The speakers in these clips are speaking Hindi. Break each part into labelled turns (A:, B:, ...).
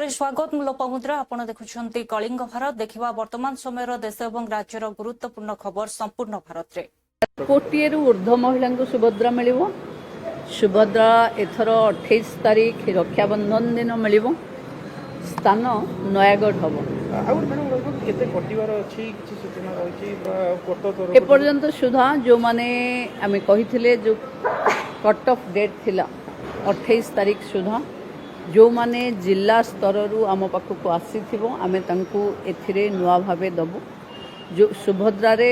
A: स्वागत लोपामुद्रा आपण देखुछंती कलिंग भारत देखिबा वर्तमान समय देश और राज्यर गुरुत्वपूर्ण खबर संपूर्ण भारत रे
B: कोटी ऊर्ध्व महिला को सुभद्रा मिल सुभद्रा एथर 28 तारीख रक्षाबंधन दिन मिल स्थान नयागढ़ हम एपर्यंत सुधा जो माने आम कही जो कट ऑफ डेट थिला 28 तारीख सुधा जो माने जिला स्तर रु आम पाखक आसीथिबो आमे तांकु एथिरे नुआ भाबे दबु जो सुभद्रा रे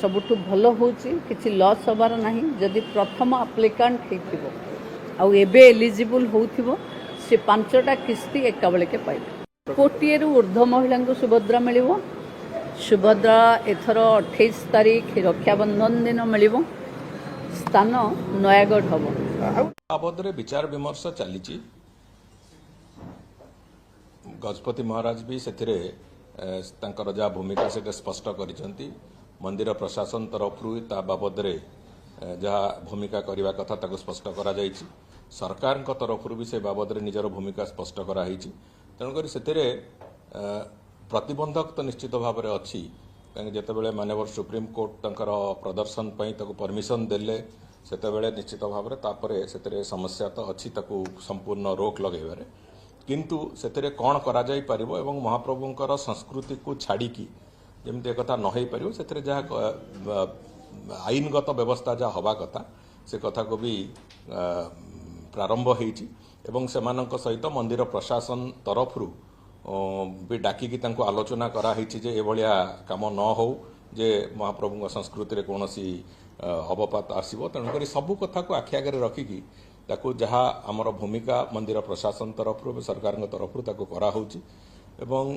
B: सबुठु भलो होची किछि लॉस हबार नाही जदि प्रथम एप्लिकेंट हेतिबो आ एबे एलिजिबल होथिबो से 5टा किस्ती एका बेले के पाइबे कोटी ऊर्ध्व महिला को सुभद्रा मिलिबो सुभद्रा एथर 28 तारीख रक्षाबंधन दिन मिल स्थान नयागढ़ हम
C: बाबद विचार विमर्श चली गजपति महाराज भी से जहाँ भूमिका से स्पष्ट कर मंदिर प्रशासन तरफ बाबद जहाँ भूमिका करने कथा ताको स्पष्ट करा सरकार तरफ भी से बाबद निजर भूमिका स्पष्ट कराई तेणुक से प्रतिबंधक तो निश्चित भाव में अच्छी जितेबाला माननीय सुप्रीम कोर्ट प्रदर्शन परमिशन देले सेतेबेले निश्चित भाव में समस्या तो अच्छी संपूर्ण रोक लगेबारे किंतु सेतेरे कौन करा जाई परिबो एवं महाप्रभुंकर संस्कृति को छाड़ी की जमती एक न हो पार से जहाँ आईनगत व्यवस्था जहाँ हवा कथा से कथा को भी प्रारंभ होती सहित मंदिर प्रशासन तरफ भी डाकिकी आलोचना कराई जे एभलिया काम न हो जे महाप्रभु संस्कृति कौन अवपात आसो तेणुक सबू कथा को आखि आगे रखिकी ताकू जहाँ आमर भूमिका मंदिर प्रशासन तरफ सरकार तरफ कराऊँच एवं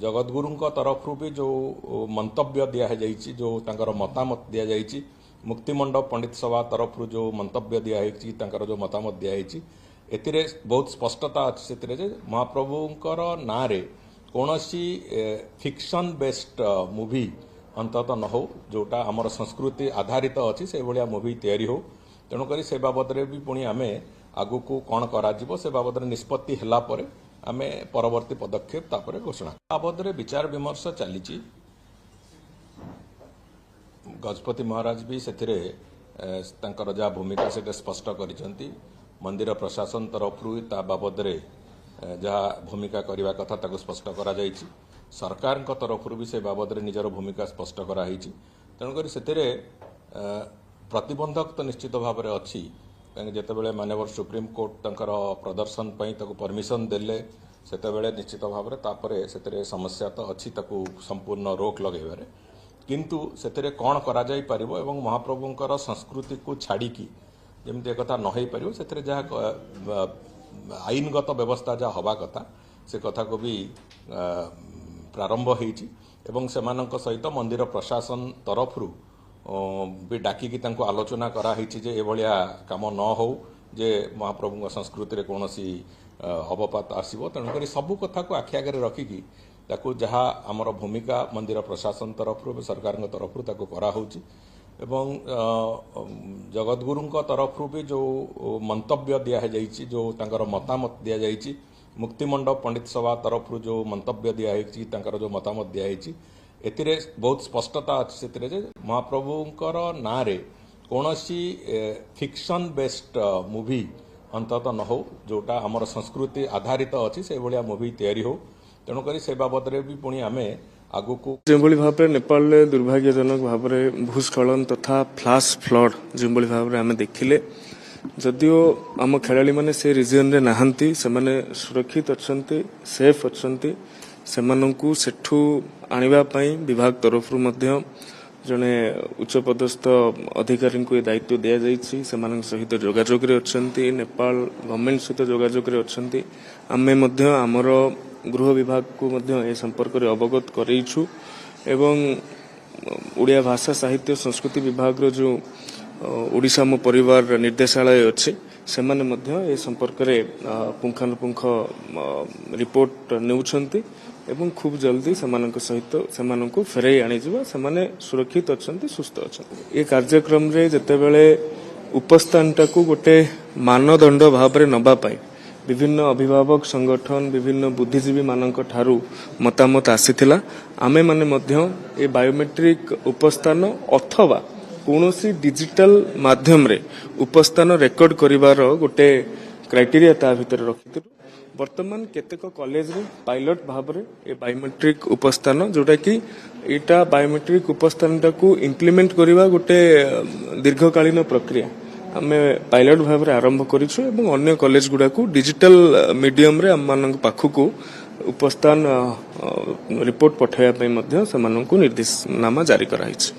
C: जगतगुरु तरफ भी जो मंतव्य दिखाई जो मतामत दि जाइए मुक्तिमंडप पंडित सभा तरफ जो मंतव्य दिखाई जो मतामत दिखाई एतिरे बहुत स्पष्टता अच्छी से महाप्रभुंकर ना रे कौन फिक्शन बेस्ड मूवी अंतत न हो जोटा आमर संस्कृति आधारित अच्छी से भाया मूवी तैयारी हो तेणुक से बाबद भी पुणी आम आगु को कौन कर से बाबद निष्पत्ति है आम परवर्ती पदक्षेप तापर घोषणा बाबद विचार विमर्श चली गजपति महाराज भी से जहाँ भूमिका से स्पष्ट कर मंदिर प्रशासन तरफ बाबद जहाँ भूमिका करने कथा ताको स्पष्ट करा सरकार तरफ भी से बाबद निजर भूमिका स्पष्ट कराई तेणुक से प्रतिबंधक तो निश्चित भाव में अच्छी जितेबाला माननीय सुप्रीम कोर्ट प्रदर्शन परमिशन देले सेतेबेले निश्चित भाव में से समस्या तो अच्छी संपूर्ण रोक लगेबारे किंतु से कौन करा जाई परिबो एवं महाप्रभुंकर संस्कृति को छाड़ी की जमती एक न हो पार से जहाँ आईनगत व्यवस्था जहाँ हवा कथा से कथा को भी प्रारंभ होती सहित मंदिर प्रशासन तरफ भी डाकिकी आलोचना कराई जे एभलिया काम न हो जे महाप्रभु संस्कृति कौन अवपात आसो तेणुक सबू कथा को आखि आगे रखिकी ताकू जहाँ आमर भूमिका मंदिर प्रशासन तरफ सरकार तरफ कराऊँच एवं जगतगुरु तरफ भी जो मंतव्य दिखाई जो मतामत दि जाइए मुक्तिमंडप पंडित सभा तरफ जो मंतव्य दिखाई जो मतामत दिखाई एतिरे बहुत स्पष्टता अच्छी से महाप्रभुंकर ना रे कौन फिक्शन बेस्ड मूवी अंतत न हो जोटा आमर संस्कृति आधारित अच्छी से भाया मूवी तैयारी हो तेणुक से बाबद भी पुणी आम आगु को
D: जो भाव में नेपाल दुर्भाग्यजनक भाव में भूस्खलन तथा फ्लाश फ्लड जो भाव में आम देखिले जदियो आम खेलाड़ी मैंने से रिजन रे नहांती से माने सुरक्षित अच्छंती सेफ अच्छंती सेमानंकु सेठू आनिबा पई विभाग तरफ जड़े उच्चपदस्थ अधिकारी को दायित्व दि जाइए सहित जोगाजोग रे अच्छंती नेपाल गवर्नमेंट सहित जोगाजोग रे अच्छंती आमे मध्य आमर गृह विभाग को मध्य ए संपर्क रे अवगत करैछु एवं ओडिया भाषा साहित्य संस्कृति विभाग रो जो ओडिशा मो परिवार निर्देशालय अच्छे सेमाने मध्य ए संपर्क रे पुंखानुपुंख रिपोर्ट नेउछंती एवं खूब जल्दी सेमानक सहित सेमानक फेराई आनिजिबा सेमाने सुरक्षित अच्छंती सुस्थ अच्छंती ए कार्यक्रम रे जतेबेले उपस्थानटा को गोटे मानदंड भाव रे नबा पाई विभिन्न अभिभावक संगठन विभिन्न बुद्धिजीवी मानक ठारू मतामत आसीथिला आमे माने मध्य ए बायोमेट्रिक उपस्थान अथवा कौनसी डिजिटल माध्यम रे उपस्थान रेकर्ड करिवार गोटे क्राइटेरिया ता भितर रखिथिलु वर्तमान केतेक कॉलेज रे पायलट भाव रे ए बायोमेट्रिक उपस्थान जोटा कि एटा बायोमेट्रिक उपस्थान को इम्प्लीमेंट करिवा गोटे दीर्घकालीन प्रक्रिया आमे पायलट भाव रे आरंभ करिछु एवं अन्य कॉलेज गुडा को डिजिटल मीडियम रे हम मानक पाखु उपस्थान रिपोर्ट पठाया पई मध्य समानकु निर्देशनामा जारी कराइछ।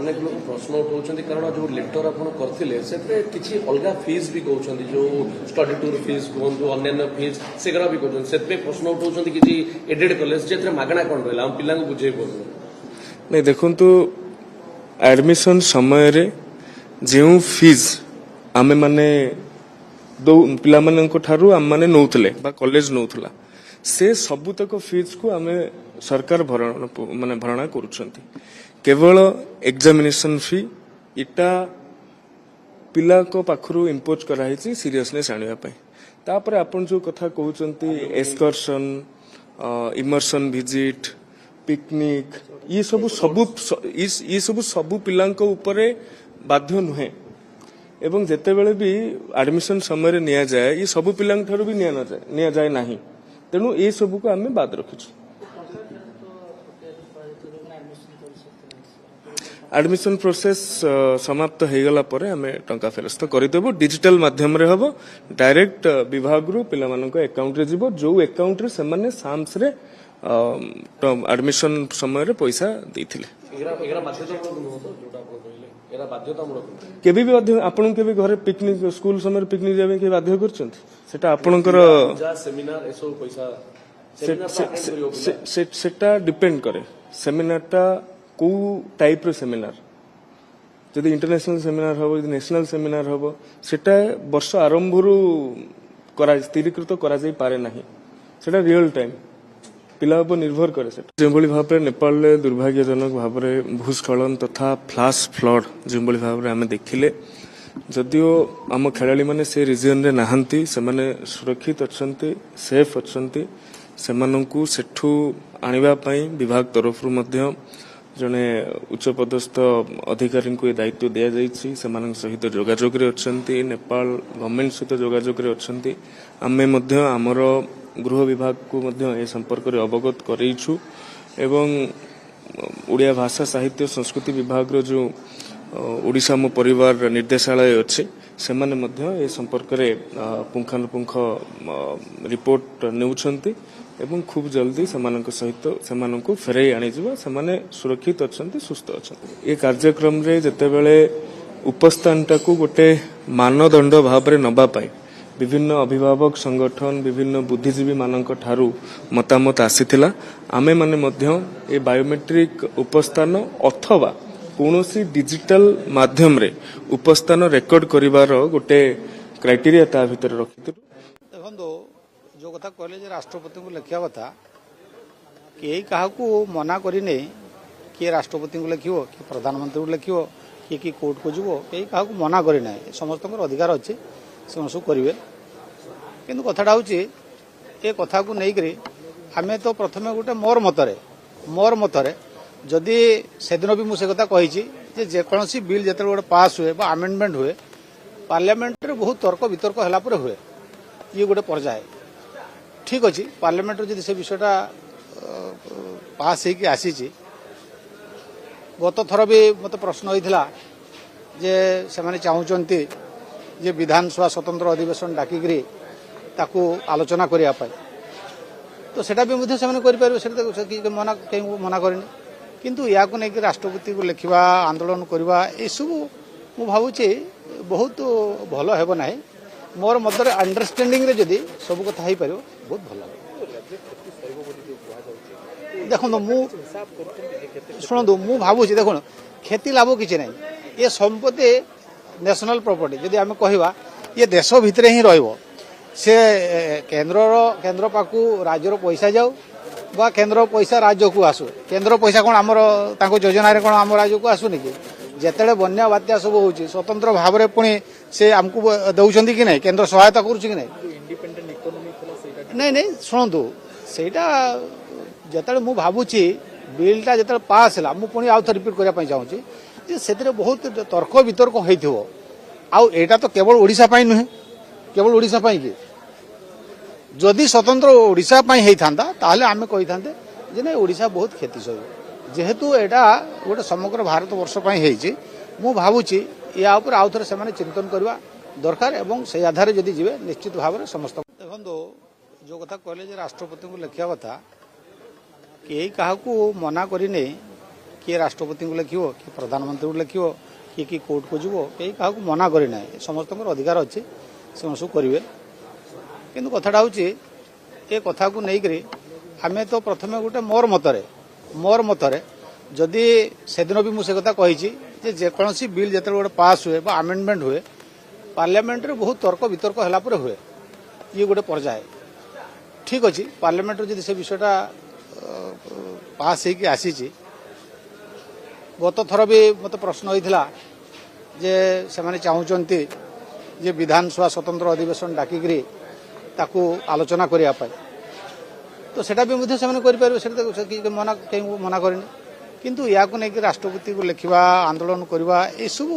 E: अनेक लोग प्रश्न उठाउछन्ती कारण जो लेटर आपण करथिले सेते किछि अलगा फीस भी कहउछन्ती जो स्टडी टूर फीस कोन अन्य फीस सेगरा भी कहउछन्ती सेते प्रश्न उठाउछन्ती किछि एडेड कॉलेज जेतरे मागणा कोन रहला हम पिलांग बुझे पड़ो
D: नै देखंतु एडमिशन समय रे जेउ फीस आमे माने दो पिला मानक ठारू आम माने नउतले बा कॉलेज नउतला से सबुतक फीस को आमे सरकार भरणा करूछन्ती केवल एग्जामिनेशन फी इटा पिला को पाखरु इम्पोज कराइछि सीरियसनेस आनिया पय तापर आपण जो कथा कहउचंती एक्सकर्शन इमर्शन विजिट पिकनिक ये सब सबु पिलांक ऊपर बाध्य नुहे एवं जेतेबेले भी एडमिशन समय रे निया जाए ये सबु पिलांक ठारू भी निया जाए नाही तेणु ये सबु को आमे बाद रखिछु। एडमिशन प्रोसेस समाप्त हो गला परे हमें टंका फेरस्त करदेबो डिजिटल माध्यम रे हबो डायरेक्ट विभाग रु पिला मानक अकाउंट रे जिवो जो अकाउंट रे सेमाने साम्स रे एडमिशन समय रे पैसा देथिले केबे भी बाध्य आपण केबे घरे पिकनिक स्कूल समय पिकनिक जाबे के बाध्य करछंती सेटा आपणकर
E: सेमिनार एसो पैसा
D: सेटा डिपेंड करे सेमिनारटा को टाइप रो सेमिनार जदि इंटरनेशनल सेमिनार हबो जदि नेशनल सेमिनार हबो सेटा वर्ष आरंभ रु करा स्थिरीकृत करा जाई पारे नाही सेटा रियल टाइम पिला पर निर्भर करे सेटा जेबोली भाबरे नेपाल ले दुर्भाग्यजनक भाबरे भूस्खलन तथा फ्लैश फ्लड जेबोली भाबरे हमें देखिले जदियो आम खेलाड़ी माने से रीजन रे नाहंती से माने सुरक्षित अछंती सेफ अछंती सेमानंकु सेठू आनिबा पई विभाग तरफ रु मध्य जने उच्च पदस्थ अधिकारी को दायित्व दिया जाइछि सेमानक सहित जोगाजोग रे अछंती नेपाल गवर्नमेंट सहित जोगाजोग रे अछंती आमे मध्य हमर गृह विभाग को मध्य ए संपर्क रे अवगत करैछु एवं ओडिया भाषा साहित्य संस्कृति विभाग रो जो ओडिशा मो परिवार निर्देशालय अछि सेमाने मध्य ए संपर्क रे पुंखानुपुंख रिपोर्ट नेउछंती एवं खूब जल्दी सेमानक सहित सेमानक फेरई आनी जिवो सेमाने सुरक्षित अछंती सुस्थ अछंती ए कार्यक्रम रे जतेबेले उपस्थानटा को गोटे मानदंड भाव रे नबा पाई विभिन्न अभिभावक संगठन विभिन्न बुद्धिजीवी मानक ठारू मतामत आसीथिला आमे माने मध्य ए बायोमेट्रिक उपस्थान अथवा कौनसी डिजिटल माध्यम रे उपस्थान रेकर्ड करिवार गोटे क्राइटेरिया ता भितर रखिथिलु
F: देखो जो कथा कहले जे राष्ट्रपति को लिखा कथा कई क्या मना करने किए राष्ट्रपति को लिखो कि प्रधानमंत्री को लिखो कि कोर्ट को जीव कई क्या मना करना समस्त अधिकार अच्छे से सब करेंगे किंतु कथाटा हूँ ये कथा को लेकर आम तो प्रथम गोटे मोर मतरे जदि से दिन भी मुझे कथा कही जेकोसी बिल जो गोटे पास हुए आमेंडमेंट हुए पार्लियामेंट रे बहुत तर्क वितर्क है हुए ये गोटे पर्याय ठीक अच्छे पार्लियामेंट जब से विषयटा पास होगी आसी गत थर भी मत प्रश्न होता जे से चाहते जे विधानसभा स्वतंत्र अधिवेशन डाकिकी ताकू आलोचना करने तो सेटा भी मुझे से मना कहीं मना करें किंतु या को लेकिन राष्ट्रपति को लिखा आंदोलन करवा सब मु भावुचे बहुत भल हेब ना मोर मदर अंडरस्टैंडिंग रे जदि सब कथा हो पार बहुत भल देखो शुणु मु भावुची देखो खेती लाभ किसी ना ये संपत्ति नेशनल प्रॉपर्टी जदि आम कहवा ये देश भितर ही रहिबो से केंद्र पाखु राज्यर पैसा जाऊ बा केंद्र पैसा राज्य को आसू केंद्र पैसा कौन आमर योजना कौन आम राज्य को आसुनि कि जिते बन्या बात्या सब हो स्वतंत्र भाव में पुणी से आमको दौरान कि ना केंद्र सहायता करुच्च कि ना ନାଇଁ ନାଇଁ ଶୁଣନ୍ତୁ ସେଇଟା ଯେତେବେଳେ ମୁଁ ଭାବୁଛି ବିଲ୍ଟା ଯେତେବେଳେ ପାସ୍ ହେଲା ମୁଁ ପୁଣି ଆଉ ଥରେ ରିପିଟ୍ କରିବା ପାଇଁ ଚାହୁଁଛି ଯେ ସେଥିରେ ବହୁତ ତର୍କ ବିତର୍କ ହେଇଥିବ ଆଉ ଏଇଟା ତ କେବଳ ଓଡ଼ିଶା ପାଇଁ ନୁହେଁ କେବଳ ଓଡ଼ିଶା ପାଇଁ କି ଯଦି ସ୍ୱତନ୍ତ୍ର ଓଡ଼ିଶା ପାଇଁ ହେଇଥାନ୍ତା ତାହେଲେ ଆମେ କହିଥାନ୍ତେ ଯେ ନାଇଁ ଓଡ଼ିଶା ବହୁତ କ୍ଷତି ସହିବ ଯେହେତୁ ଏଇଟା ଗୋଟେ ସମଗ୍ର ଭାରତବର୍ଷ ପାଇଁ ହେଇଛି ମୁଁ ଭାବୁଛି ୟା ଉପରେ ଆଉ ଥରେ ସେମାନେ ଚିନ୍ତନ କରିବା ଦରକାର ଏବଂ ସେଇ ଆଧାରରେ ଯଦି ଯିବେ ନିଶ୍ଚିତ ଭାବରେ ସମସ୍ତ ଦେଖନ୍ତୁ ଯେଉଁ କଥା କହିଲେ ଯେ ରାଷ୍ଟ୍ରପତିଙ୍କୁ ଲେଖିବା କଥା କେହି କାହାକୁ ମନା କରିନି କିଏ ରାଷ୍ଟ୍ରପତିଙ୍କୁ ଲେଖିବ କିଏ ପ୍ରଧାନମନ୍ତ୍ରୀଙ୍କୁ ଲେଖିବ କିଏ କିଏ କୋର୍ଟକୁ ଯିବ କେହି କାହାକୁ ମନା କରିନାହିଁ ସମସ୍ତଙ୍କର ଅଧିକାର ଅଛି ସେମାନେ ସବୁ କରିବେ କିନ୍ତୁ କଥାଟା ହେଉଛି ଏ କଥାକୁ ନେଇକରି ଆମେ ତ ପ୍ରଥମେ ଗୋଟେ ମୋର ମତରେ ଯଦି ସେଦିନ ବି ମୁଁ ସେ କଥା କହିଛି ଯେ ଯେକୌଣସି ବିଲ୍ ଯେତେବେଳେ ଗୋଟେ ପାସ୍ ହୁଏ ବା ଆମେଣ୍ଡମେଣ୍ଟ ହୁଏ ପାର୍ଲାମେଣ୍ଟରେ ବହୁତ ତର୍କ ବିତର୍କ ହେଲା ପରେ ହୁଏ ଇଏ ଗୋଟେ ପର୍ଯ୍ୟାୟ ଠିକ୍ ଅଛି ପାର୍ଲାମେଣ୍ଟରେ ଯଦି ସେ ବିଷୟଟା ପାସ୍ ହେଇକି ଆସିଛି ଗତ ଥର ବି ମୋତେ ପ୍ରଶ୍ନ ହୋଇଥିଲା ଯେ ସେମାନେ ଚାହୁଁଛନ୍ତି ଯେ ବିଧାନସଭା ସ୍ୱତନ୍ତ୍ର ଅଧିବେଶନ ଡାକିକିରି ତାକୁ ଆଲୋଚନା କରିବା ପାଇଁ ତ ସେଟା ବି ମଧ୍ୟ ସେମାନେ କରିପାରିବେ ସେଟା କେହି ମନା କରିନି କିନ୍ତୁ ୟାକୁ ନେଇକି ରାଷ୍ଟ୍ରପତିକୁ ଲେଖିବା ଆନ୍ଦୋଳନ କରିବା ଏସବୁ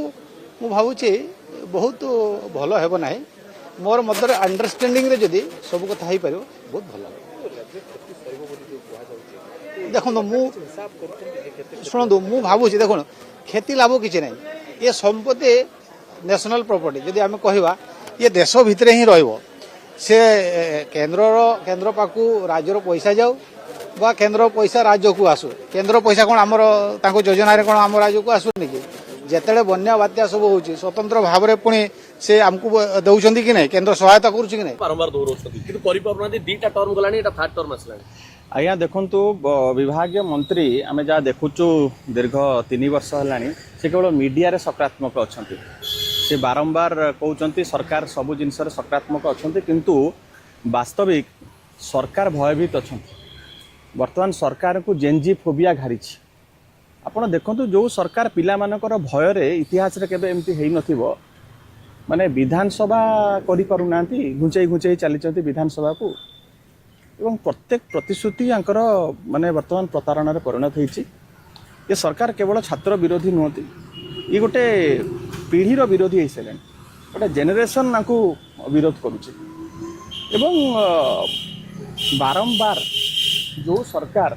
F: ମୁଁ ଭାବୁଛି ବହୁତ ଭଲ ହେବ ନାହିଁ ମୋର ମଧ୍ୟରେ ଅଣ୍ଡରଷ୍ଟାଣ୍ଡିଂରେ ଯଦି ସବୁ କଥା ହେଇପାରିବ ବହୁତ ଭଲ ହେବ ଦେଖନ୍ତୁ ଶୁଣନ୍ତୁ ମୁଁ ଭାବୁଛି ଦେଖନ୍ତୁ କ୍ଷତି ଲାଭ କିଛି ନାହିଁ ଏ ସମ୍ପତ୍ତି ନ୍ୟାସନାଲ ପ୍ରପର୍ଟି ଯଦି ଆମେ କହିବା ଇଏ ଦେଶ ଭିତରେ ହିଁ ରହିବ ସେ କେନ୍ଦ୍ର ପାଖକୁ ରାଜ୍ୟର ପଇସା ଯାଉ ବା କେନ୍ଦ୍ର ପଇସା ରାଜ୍ୟକୁ ଆସୁ କେନ୍ଦ୍ର ପଇସା କ'ଣ ଆମର ତାଙ୍କ ଯୋଜନାରେ କ'ଣ ଆମ ରାଜ୍ୟକୁ ଆସୁନି କି ଯେତେବେଳେ ବନ୍ୟା ବାତ୍ୟା ସବୁ ହେଉଛି ସ୍ୱତନ୍ତ୍ର ଭାବରେ ପୁଣି ସେ ଆମକୁ ଦେଉଛନ୍ତି କି ନାହିଁ କେନ୍ଦ୍ର ସହାୟତା କରୁଛି କି ନାହିଁ
E: ବାରମ୍ବାର ଦୌରାଉଛନ୍ତି କିନ୍ତୁ କରିପାରୁନାହାନ୍ତି ଦୁଇଟା ଟର୍ମ ଗଲାଣି ଏଟା ଥାର୍ଡ ଟର୍ମ ଆସିଲାଣି
G: ଆଜ୍ଞା ଦେଖନ୍ତୁ ବିଭାଗୀୟ ମନ୍ତ୍ରୀ ଆମେ ଯାହା ଦେଖୁଛୁ ଦୀର୍ଘ 3 ବର୍ଷ ହେଲାଣି ସେ କେବଳ ମିଡ଼ିଆରେ ସକାରାତ୍ମକ ଅଛନ୍ତି ସେ ବାରମ୍ବାର କହୁଛନ୍ତି ସରକାର ସବୁ ଜିନିଷରେ ସକାରାତ୍ମକ ଅଛନ୍ତି କିନ୍ତୁ ବାସ୍ତବିକ ସରକାର ଭୟଭୀତ ଅଛନ୍ତି ବର୍ତ୍ତମାନ ସରକାରକୁ ଜେନ୍ଜି ଫୋବିଆ ଘାରିଛି ଆପଣ ଦେଖନ୍ତୁ ଯେଉଁ ସରକାର ପିଲାମାନଙ୍କର ଭୟରେ ଇତିହାସରେ କେବେ ଏମିତି ହେଇନଥିବ ମାନେ ବିଧାନସଭା କରିପାରୁନାହାନ୍ତି ଘୁଞ୍ଚେଇ ଚାଲିଛନ୍ତି ବିଧାନସଭାକୁ ଏବଂ ପ୍ରତ୍ୟେକ ପ୍ରତିଶ୍ରୁତି ଆଙ୍କର ମାନେ ବର୍ତ୍ତମାନ ପ୍ରତାରଣାରେ ପରିଣତ ହେଇଛି ଏ ସରକାର କେବଳ ଛାତ୍ର ବିରୋଧୀ ନୁହନ୍ତି ଇଏ ଗୋଟେ ପିଢ଼ିର ବିରୋଧୀ ହେଇସାରିଲେଣି ଗୋଟେ ଜେନେରେସନ୍ ତାଙ୍କୁ ବିରୋଧ କରୁଛି ଏବଂ ବାରମ୍ବାର ଯେଉଁ ସରକାର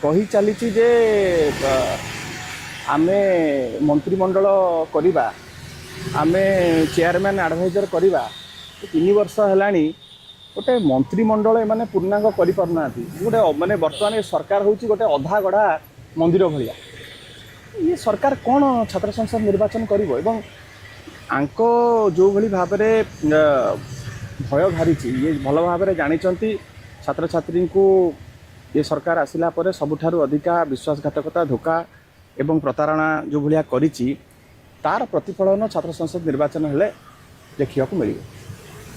G: କହି ଚାଲିଛି ଯେ ଆମେ ମନ୍ତ୍ରିମଣ୍ଡଳ କରିବା ଆମେ ଚେୟାରମ୍ୟାନ୍ ଆଡ଼ଭାଇଜର କରିବା 3 ବର୍ଷ ହେଲାଣି ଗୋଟେ ମନ୍ତ୍ରିମଣ୍ଡଳ ଏମାନେ ପୂର୍ଣ୍ଣାଙ୍ଗ କରିପାରୁନାହାନ୍ତି ଗୋଟେ ମାନେ ବର୍ତ୍ତମାନ ଏ ସରକାର ହେଉଛି ଗୋଟେ ଅଧା ଗଢ଼ା ମନ୍ଦିର ଭଳିଆ ଇଏ ସରକାର କ'ଣ ଛାତ୍ର ସଂସଦ ନିର୍ବାଚନ କରିବ ଏବଂ ଆଙ୍କ ଯେଉଁଭଳି ଭାବରେ ଭୟ ଘାରିଛି ଇଏ ଭଲ ଭାବରେ ଜାଣିଛନ୍ତି ଛାତ୍ରଛାତ୍ରୀଙ୍କୁ ଏ ସରକାର ଆସିଲା ପରେ ସବୁଠାରୁ ଅଧିକା ବିଶ୍ୱାସଘାତକତା ଧୋକା ଏବଂ ପ୍ରତାରଣା ଯେଉଁ ଭଳିଆ କରିଛି ତାର ପ୍ରତିଫଳନ ଛାତ୍ର ସଂସଦ ନିର୍ବାଚନ ହେଲେ ଦେଖିବାକୁ ମିଳିବ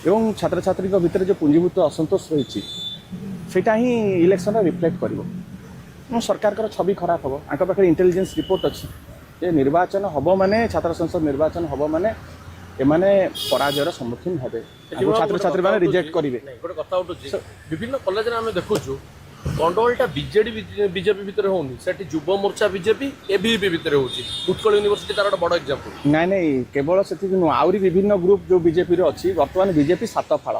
G: ଏବଂ ଛାତ୍ରଛାତ୍ରୀଙ୍କ ଭିତରେ ଯେଉଁ ପୁଞ୍ଜୀଭୂତ ଅସନ୍ତୋଷ ରହିଛି ସେଇଟା ହିଁ ଇଲେକ୍ସନରେ ରିଫ୍ଲେକ୍ଟ କରିବ ଏବଂ ସରକାରଙ୍କର ଛବି ଖରାପ ହେବ ଆଙ୍କ ପାଖରେ ଇଣ୍ଟେଲିଜେନ୍ସ ରିପୋର୍ଟ ଅଛି ଯେ ନିର୍ବାଚନ ହେବ ମାନେ ଛାତ୍ର ସଂସଦ ନିର୍ବାଚନ ହେବ ମାନେ ଏମାନେ ପରାଜୟର ସମ୍ମୁଖୀନ ହେବେ ଛାତ୍ରଛାତ୍ରୀମାନେ ରିଜେକ୍ଟ କରିବେ
E: ଗୋଟେ କଥା ଉଠୁଛି ବିଭିନ୍ନ କଲେଜରେ ଆମେ ଦେଖୁଛୁ ଗଣ୍ଡଗୋଳଟା ବିଜେପି ଭିତରେ ହଉନି ସେଠି ଯୁବ ମୋର୍ଚ୍ଚା ବିଜେପି ଏବିଭିପି ଭିତରେ ହଉଛି ଉତ୍କଳ ୟୁନିଭର୍ସିଟି ତାର ଗୋଟେ ବଡ଼ ଏକ୍ଜାମ୍ପଲ
G: ନାଇଁ କେବଳ ସେତିକି ନୁହଁ ଆହୁରି ବିଭିନ୍ନ ଗ୍ରୁପ୍ ଯେଉଁ ବିଜେପିର ଅଛି ବର୍ତ୍ତମାନ ବିଜେପି 7 ଫାଳ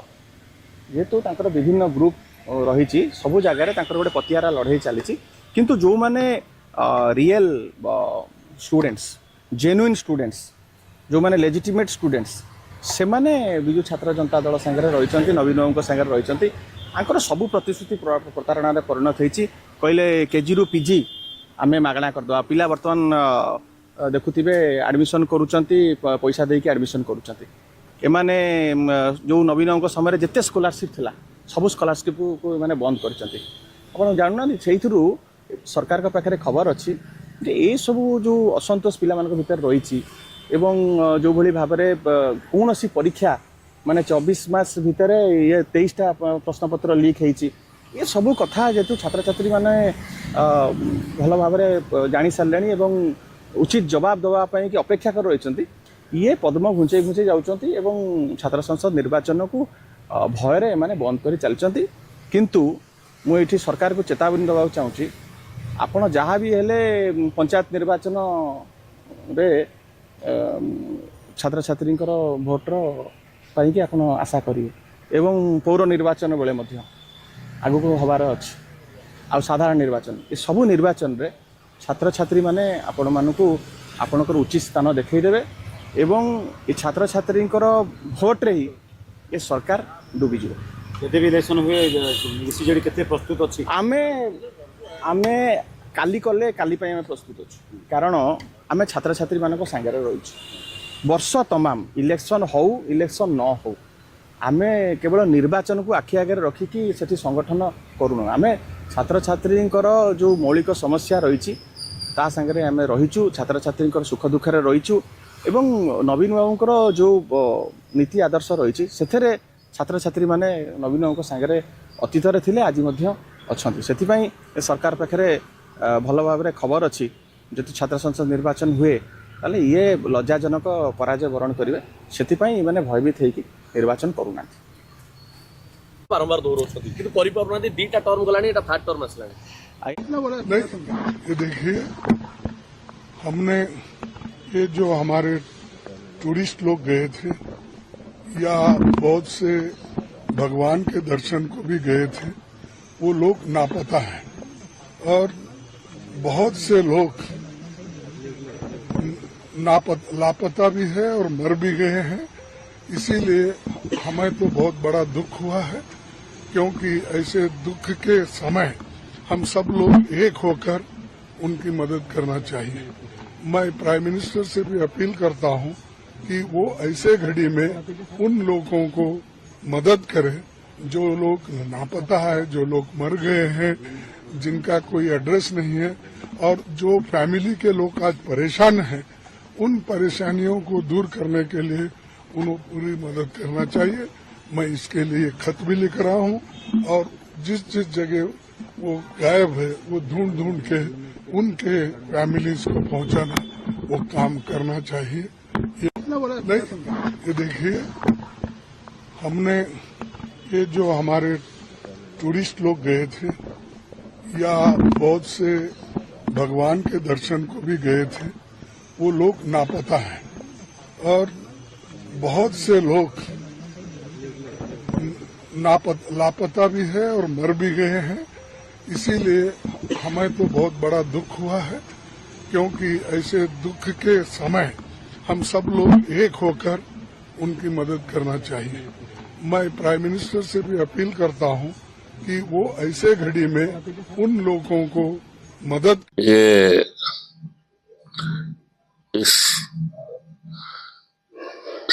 G: ଯେହେତୁ ତାଙ୍କର ବିଭିନ୍ନ ଗ୍ରୁପ୍ ରହିଛି ସବୁ ଜାଗାରେ ତାଙ୍କର ଗୋଟେ ପତିଆରା ଲଢ଼େଇ ଚାଲିଛି କିନ୍ତୁ ଯେଉଁମାନେ ରିଏଲ୍ ଷ୍ଟୁଡେଣ୍ଟସ୍ ଜେନ୍ୟୁଇନ୍ ଷ୍ଟୁଡେଣ୍ଟସ୍ ଯେଉଁମାନେ ଲେଜିଟିମେଟ୍ ଷ୍ଟୁଡେଣ୍ଟସ୍ ସେମାନେ ବିଜୁ ଛାତ୍ର ଜନତା ଦଳ ସାଙ୍ଗରେ ରହିଛନ୍ତି ନବୀନ ବାବୁଙ୍କ ସାଙ୍ଗରେ ରହିଛନ୍ତି ଆଙ୍କର ସବୁ ପ୍ରତିଶ୍ରୁତି ପ୍ରତାରଣାରେ ପରିଣତ ହେଇଛି କହିଲେ କେଜିରୁ ପିଜି ଆମେ ମାଗଣା କରିଦେବା ପିଲା ବର୍ତ୍ତମାନ ଦେଖୁଥିବେ ଆଡ଼ମିସନ୍ କରୁଛନ୍ତି ପଇସା ଦେଇକି ଆଡ଼ମିସନ୍ କରୁଛନ୍ତି ଏମାନେ ଯେଉଁ ନବୀନ ବାବୁଙ୍କ ସମୟରେ ଯେତେ ସ୍କଲାରସିପ୍ ଥିଲା ସବୁ ସ୍କଲାରସିପ୍କୁ ଏମାନେ ବନ୍ଦ କରିଛନ୍ତି ଆପଣ ଜାଣୁନାହାନ୍ତି ସେଇଥିରୁ ସରକାରଙ୍କ ପାଖରେ ଖବର ଅଛି ଯେ ଏସବୁ ଯେଉଁ ଅସନ୍ତୋଷ ପିଲାମାନଙ୍କ ଭିତରେ ରହିଛି ଏବଂ ଯେଉଁଭଳି ଭାବରେ କୌଣସି ପରୀକ୍ଷା ମାନେ 24 ମାସ ଭିତରେ ଇଏ 23ଟା ପ୍ରଶ୍ନପତ୍ର ଲିକ୍ ହେଇଛି ଏ ସବୁ କଥା ଯେହେତୁ ଛାତ୍ରଛାତ୍ରୀମାନେ ଭଲ ଭାବରେ ଜାଣି ସାରିଲେଣି ଏବଂ ଉଚିତ ଜବାବ ଦେବା ପାଇଁ କି ଅପେକ୍ଷା କରି ରହିଛନ୍ତି ये पद्म घुंचई घुंचई जाउछंती एवं छात्र संसद निर्वाचन को भୟରେ एमाने बंद करि चलछंती। किंतु मु एठी सरकार को चेतावनी देबा चाहूची, आपण जहाँ भी हेले पंचायत निर्वाचन रे छात्र छात्री भोटर पाई आपण आशा करिए एवं पौर निर्वाचन बेले मध्य आगु हबार अछि आ साधारण निर्वाचन ये सबू निर्वाचन रे छात्र छात्री माने आपण मानकू आपणकर उचित स्थान देखै देबे एवं ये छात्र छात्री भोट रे ही ये सरकार डूबी जीव।
H: केते भी इलेक्शन हुए बीसीजेडी केते प्रस्तुत अछि?
G: आमे काली कले काली पय आमे प्रस्तुत अछि, कारण आमे छात्र छात्री मानको संगे रहिछि वर्ष तमाम इलेक्शन हो इलेक्शन न हो आमे केवल निर्वाचन को आखि आगे रखिकी सेठी संगठन करूनु। आमे छात्र छात्री जो मौलिक समस्या रही ता संगे आमे रहिछु, छात्र छात्री सुख दुखरे रहिछु एवं नवीन बाबूंकर जो नीति आदर्श रही से छात्र छात्री माने नवीन बाबू संगे अतीत रे थिले आज मध्य अछंती। सेथिपई सरकार पाखरे भल भाव खबर अच्छी जो छात्र संसद निर्वाचन हुए ताले ये लज्जाजनक पराजय वरण करेंगे, से मैंने भयभीत होकर निर्वाचन करूना।
E: बारंबार दोहराउछंती किंतु करि पारुनांती, दीटा टर्म गलानी, एटा थर्ड टर्म आसलानी।
I: नहीं, ये देखिए हमने ये जो हमारे टूरिस्ट लोग गए थे या बहुत से भगवान के दर्शन को भी गए थे, वो लोग लापता हैं और बहुत से लोग लापता भी है और मर भी गए हैं। इसीलिए हमें तो बहुत बड़ा दुख हुआ है, क्योंकि ऐसे दुख के समय हम सब लोग एक होकर उनकी मदद करना चाहिए। मैं प्राइम मिनिस्टर से भी अपील करता हूं कि वो ऐसे घड़ी में उन लोगों को मदद करें जो लोग लापता है, जो लोग मर गए हैं, जिनका कोई एड्रेस नहीं है, और जो फैमिली के लोग आज परेशान हैं, उन परेशानियों को दूर करने के लिए उन्हें पूरी मदद करना चाहिए। मैं इसके लिए खत भी लिख रहा हूं और जिस जिस जगह वो गायब है वो ढूंढ ढूंढ के उनके फैमिलीज को पहुंचाना वो काम करना चाहिए। नहीं, ये देखिए हमने ये जो हमारे टूरिस्ट लोग गए थे या बहुत से भगवान के दर्शन को भी गए थे, वो लोग लापता हैं और बहुत से लोग लापता भी है और मर भी गए हैं। इसीलिए हमें तो बहुत बड़ा दुख हुआ है, क्योंकि ऐसे दुख के समय हम सब लोग एक होकर उनकी मदद करना चाहिए। मैं प्राइम मिनिस्टर से भी अपील करता हूं कि वो ऐसे घड़ी में उन लोगों को मदद।
J: ये इस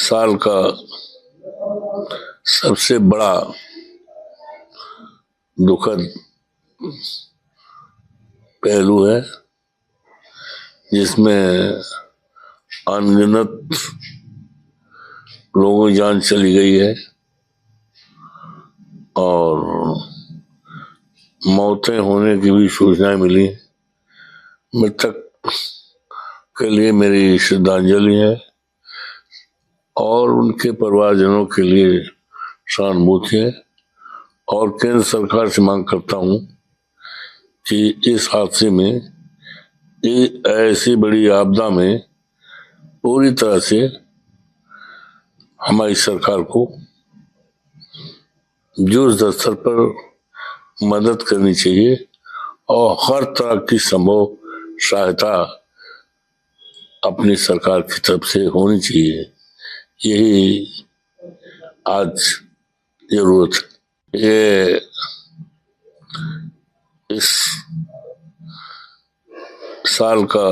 J: साल का सबसे बड़ा दुखद पहलू है, जिसमें अनगिनत लोगों की जान चली गई है और मौतें होने की भी सूचनाएं मिली। मृतक के लिए मेरी श्रद्धांजलि है और उनके परिवारजनों के लिए सहानुभूति है, और केंद्र सरकार से मांग करता हूं कि इस हादसे में, ऐसी बड़ी आपदा में पूरी तरह से हमारी सरकार को युद्ध स्तर पर मदद करनी चाहिए और हर तरह की संभव सहायता अपनी सरकार की तरफ से होनी चाहिए। यही आज जरूरत है। ये इस साल का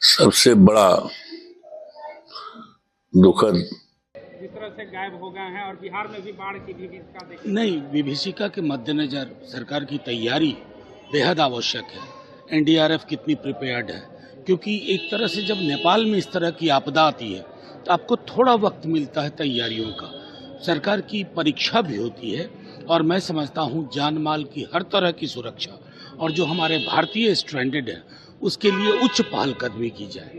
J: सबसे बड़ा दुखद।
K: जिस तरह से गायब हो गए हैं और बिहार में भी बाढ़ की विभीषिका देखी।
L: नहीं, विभीषिका के मद्देनजर सरकार की तैयारी बेहद आवश्यक है। एनडीआरएफ कितनी प्रिपेयर्ड है, क्योंकि एक तरह से जब नेपाल में इस तरह की आपदा आती है तो आपको थोड़ा वक्त मिलता है तैयारियों का। सरकार की परीक्षा भी होती है और मैं समझता हूं जान माल की हर तरह की सुरक्षा और जो हमारे भारतीय स्ट्रैंडेड है उसके लिए उच्च पहलकदमी की जाए।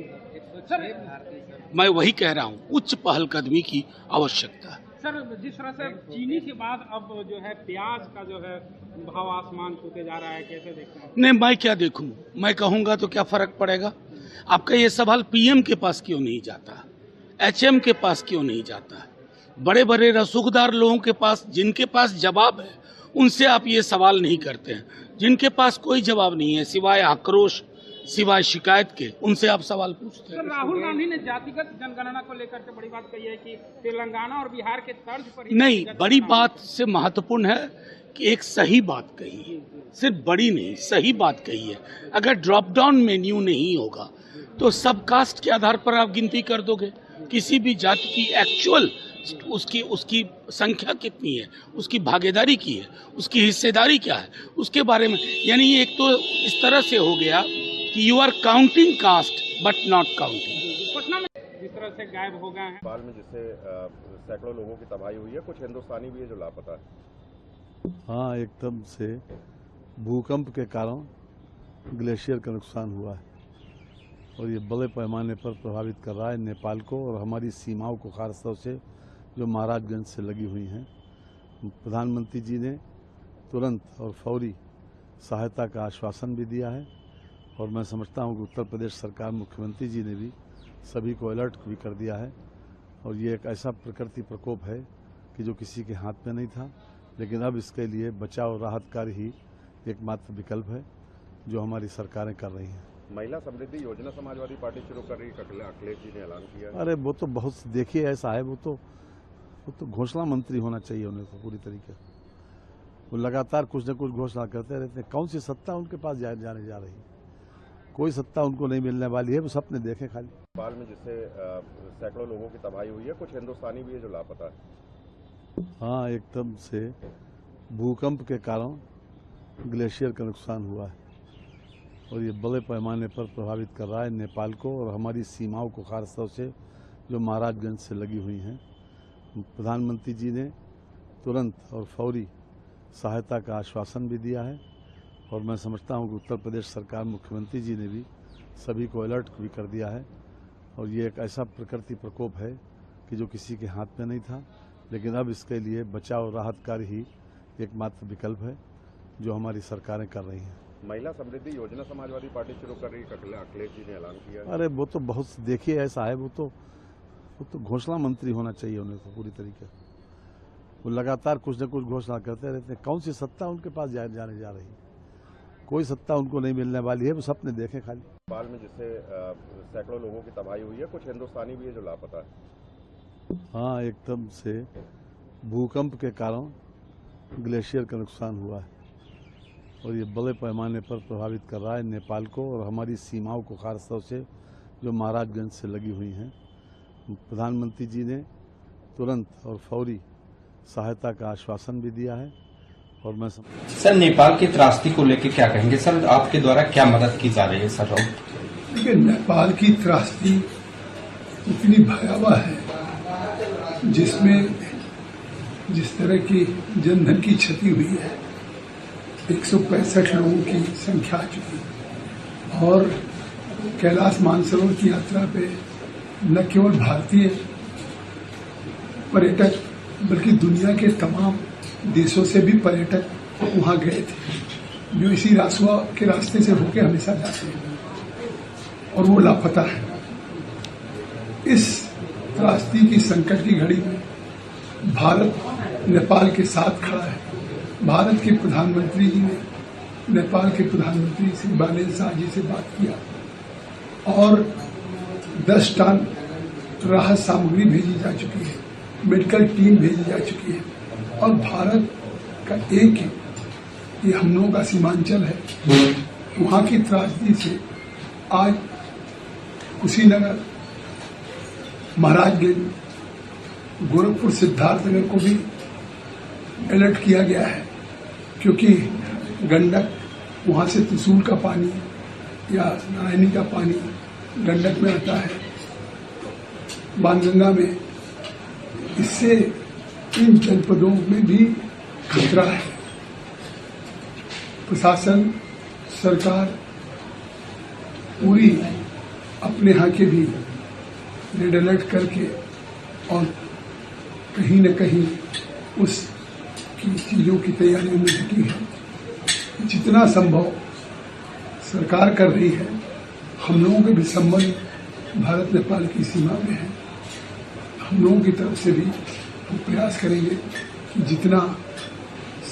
L: मैं वही कह रहा हूँ, उच्च पहलकदमी की आवश्यकता है।
K: सर, जिस तरह से चीनी के बाद अब जो है प्याज का जो है भाव आसमान छूते जा रहा है, कैसे देखते हैं?
L: नहीं, मैं क्या देखूं? मैं कहूंगा तो क्या फर्क पड़ेगा? आपका ये सवाल पीएम के पास क्यों नहीं जाता, एचएम के पास क्यों नहीं जाता? बड़े बड़े रसूखदार लोगों के पास, जिनके पास जवाब है, उनसे आप ये सवाल नहीं करते हैं। जिनके पास कोई जवाब नहीं है सिवाय आक्रोश, सिवाय शिकायत के, उनसे आप सवाल पूछते हैं।
K: सर, राहुल गांधी ने जातिगत जनगणना को लेकर के बड़ी बात कही है कि तेलंगाना और बिहार के तर्ज पर ही
L: नहीं, बड़ी बात से महत्वपूर्ण है कि एक सही बात कही है, सिर्फ बड़ी नहीं, सही बात कही है। अगर ड्रॉप डाउन मेन्यू नहीं होगा तो सब कास्ट के आधार पर आप गिनती कर दोगे। किसी भी जाति की एक्चुअल उसकी संख्या कितनी है, उसकी भागीदारी की है, उसकी हिस्सेदारी क्या है, उसके बारे में। यानी एक तो इस तरह से हो गया कि you are counting caste but not counting.
K: Patna में जिस तरह से गायब हो गए हैं,
G: नेपाल में जिससे सैकड़ों लोगों की तबाही हुई है, कुछ हिंदुस्तानी भी है जो लापता है।
H: हाँ, एकदम से भूकंप के कारण ग्लेशियर का नुकसान हुआ है और ये बड़े पैमाने पर प्रभावित कर रहा है नेपाल को और हमारी सीमाओं को, खासतौर से जो महाराजगंज से लगी हुई हैं। प्रधानमंत्री जी ने तुरंत और फौरी सहायता का आश्वासन भी दिया है और मैं समझता हूं कि उत्तर प्रदेश सरकार, मुख्यमंत्री जी ने भी सभी को अलर्ट भी कर दिया है। और ये एक ऐसा प्रकृति प्रकोप है कि जो किसी के हाथ में नहीं था, लेकिन अब इसके लिए बचाव और राहत कार्य ही एकमात्र विकल्प है जो हमारी सरकारें कर रही हैं।
G: महिला समृद्धि योजना समाजवादी पार्टी शुरू कर रही है, अखिलेश जी ने ऐलान किया।
H: अरे वो तो बहुत, देखिए ऐसा है, वो तो घोषणा मंत्री होना चाहिए उन्हें तो पूरी तरीके से। वो लगातार कुछ न कुछ घोषणा करते रहते हैं। कौन सी सत्ता उनके पास जाने जा रही है? कोई सत्ता उनको नहीं मिलने वाली है, वो सपने देखें खाली।
G: नेपाल में जिससे सैकड़ों लोगों की तबाही हुई है, कुछ हिंदुस्तानी भी है जो लापता है।
H: हाँ, एकदम से भूकंप के कारण ग्लेशियर का नुकसान हुआ है और ये बड़े पैमाने पर प्रभावित कर रहा है नेपाल को और हमारी सीमाओं को, खासतौर से जो महाराजगंज से लगी हुई हैं। प्रधानमंत्री जी ने तुरंत और फौरी सहायता का आश्वासन भी दिया है और मैं समझता हूं कि उत्तर प्रदेश सरकार, मुख्यमंत्री जी ने भी सभी को अलर्ट भी कर दिया है। और ये एक ऐसा प्रकृति प्रकोप है कि जो किसी के हाथ में नहीं था, लेकिन अब इसके लिए बचाव और राहत कार्य ही एकमात्र विकल्प है जो हमारी सरकारें कर रही हैं।
G: महिला समृद्धि योजना समाजवादी पार्टी शुरू कर रही है, अखिलेश जी ने ऐलान किया।
H: अरे वो तो बहुत, देखिए ऐसा है, वो तो घोषणा मंत्री होना चाहिए उन्हें तो पूरी तरीके से। वो लगातार कुछ न कुछ घोषणा करते रहते हैं। कौन सी सत्ता उनके पास जाने जा रही है? कोई सत्ता उनको नहीं मिलने वाली है, वो सपने देखें खाली।
G: नेपाल में जिससे सैकड़ों लोगों की तबाही हुई है, कुछ हिंदुस्तानी भी है जो लापता है।
H: हाँ, एकदम से भूकंप के कारण ग्लेशियर का नुकसान हुआ है और ये बड़े पैमाने पर प्रभावित कर रहा है नेपाल को और हमारी सीमाओं को, खासतौर से जो महाराजगंज से लगी हुई हैं। प्रधानमंत्री जी ने तुरंत और फौरी सहायता का आश्वासन भी दिया है और मैं
M: सर, नेपाल की त्रासदी को लेकर क्या कहेंगे सर? आपके द्वारा क्या मदद की जा रही है सर?
I: देखिए, नेपाल की त्रासदी इतनी भयावह है, जिसमें जिस तरह की जनधन की क्षति हुई है, 165 लोगों की संख्या आ चुकी है और कैलाश मानसरोवर की यात्रा पे न केवल भारतीय पर्यटक बल्कि दुनिया के तमाम देशों से भी पर्यटक वहां गए थे, जो इसी रासुआ के रास्ते से होकर हमेशा जाते हैं और वो लापता है। इस त्रासदी की संकट की घड़ी में भारत नेपाल के साथ खड़ा है। भारत के प्रधानमंत्री जी ने नेपाल के प्रधानमंत्री श्री बालेन्द्र शाह जी से बात किया और 10 टन राहत सामग्री भेजी जा चुकी है, मेडिकल टीम भेजी जा चुकी है और भारत का एक ये हम लोगों का सीमांचल है, वहां की त्रासदी से आज कुशीनगर, महाराजगंज, गोरखपुर, सिद्धार्थनगर को भी अलर्ट किया गया है, क्योंकि गंडक वहां से त्रिशूल का पानी या नारायणी का पानी गंडक में आता है, बाणगंगा में। इससे इन जनपदों में भी खतरा है। प्रशासन, सरकार पूरी अपने यहाँ के भी रेड अलर्ट करके और कहीं न कहीं उस की चीजों की तैयारी में जुटी है। जितना संभव सरकार कर रही है, हम लोगों के भी संबंध भारत नेपाल की सीमा में है। हम लोगों की तरफ से भी हम प्रयास करेंगे कि जितना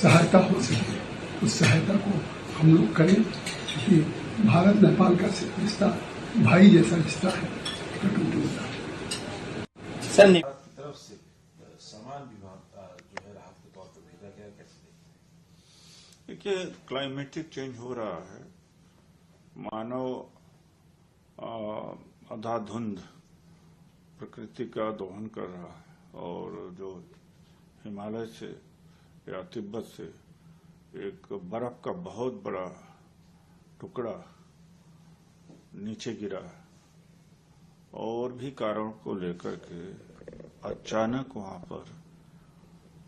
I: सहायता हो सके उस सहायता को हम लोग करें, क्योंकि भारत नेपाल का रिश्ता भाई जैसा रिश्ता है, कटुट रिश्ता है।
M: सर
C: तरफ से समान विभाग जो है राहत के तौर पर भेजा गया, कैसे
N: देखिए क्लाइमेटिक चेंज हो रहा है, मानव अंधाधुंध प्रकृति का दोहन कर रहा है और जो हिमालय से या तिब्बत से एक बर्फ का बहुत बड़ा टुकड़ा नीचे गिरा और भी कारणों को लेकर के अचानक वहां पर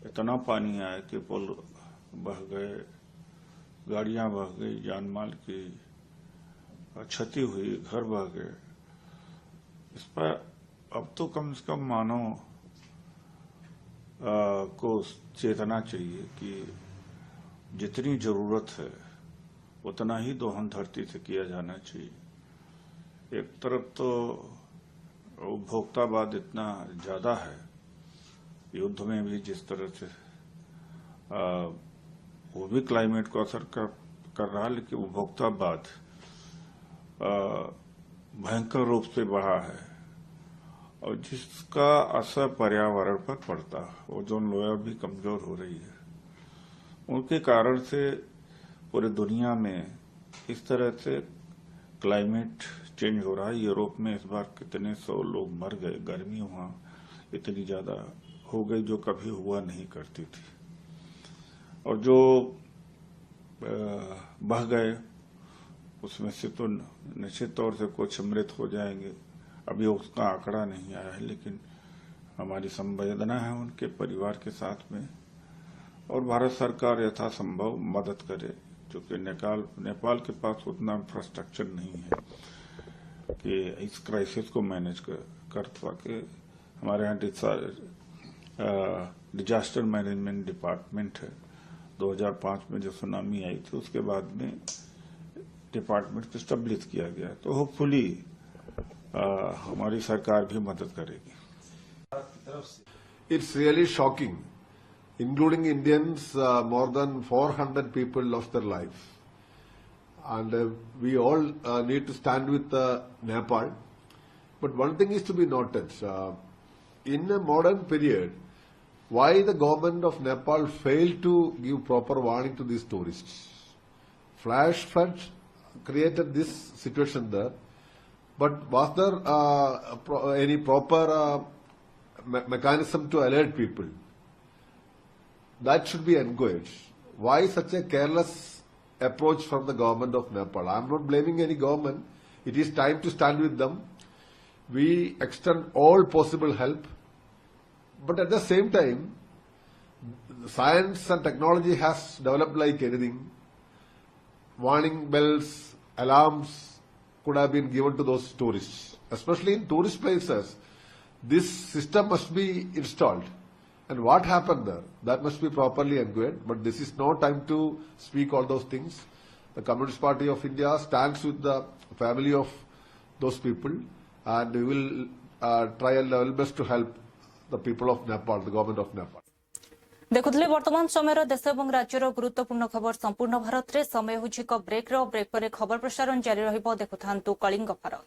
N: इतना पानी आया कि पुल बह गए, गाड़ियां बह गई, जान माल की क्षति हुई, घर बह गए। इस पर अब तो कम से कम मानव को चेतना चाहिए कि जितनी जरूरत है उतना ही दोहन धरती से किया जाना चाहिए। एक तरफ तो उपभोक्तावाद इतना ज्यादा है, युद्ध में भी जिस तरह से वो भी क्लाइमेट को असर कर रहा है, लेकिन उपभोक्तावाद भयंकर रूप से बढ़ा है और जिसका असर पर्यावरण पर पड़ता है। ओजोन लेयर भी कमजोर हो रही है। उनके कारण से पूरे दुनिया में इस तरह से क्लाइमेट चेंज हो रहा है। यूरोप में इस बार कितने 100 लोग मर गए, गर्मी वहां इतनी ज्यादा हो गई जो कभी हुआ नहीं करती थी। और जो बह गए उसमें से तो निश्चित तौर से कुछ मृत हो जाएंगे, अभी उसका आंकड़ा नहीं आया है, लेकिन हमारी संवेदना है उनके परिवार के साथ में और भारत सरकार यथासंभव मदद करे, क्योंकि नेपाल के पास उतना इंफ्रास्ट्रक्चर नहीं है कि इस क्राइसिस को मैनेज कर सके। हमारे यहाँ डिजास्टर मैनेजमेंट डिपार्टमेंट है। 2005 में जो सुनामी आई थी उसके बाद में डिपार्टमेंट स्टेब्लिश किया गया, तो होपफुली हमारी सरकार भी मदद करेगी।
O: It's really shocking. Including Indians, more than 400 people lost their lives. And we all need to stand with Nepal. But one thing is to be noted. In a modern period, why the government of Nepal failed to give proper warning to these tourists? Flash flood created this situation there. But was there any proper mechanism to alert people? That should be encouraged. Why such a careless approach from the government of Nepal? I am not blaming any government. It is time to stand with them. We extend all possible help. But at the same time, science and technology has developed like anything. Warning bells, alarms could have been given to those tourists. Especially in tourist places, this system must be installed. And what happened there? That must be properly inquired. But this is no time to speak all those things. The Communist Party of India stands with the family of those people, and we will try our level best to help the people of Nepal, the government of Nepal.
A: देखुले वर्तमान समय देश और राज्यर गुरुत्वपूर्ण खबर संपूर्ण भारत में समय हूँ ब्रेक पर खबर प्रसारण जारी रहिबो। देखुथांतु कलिंग भारत।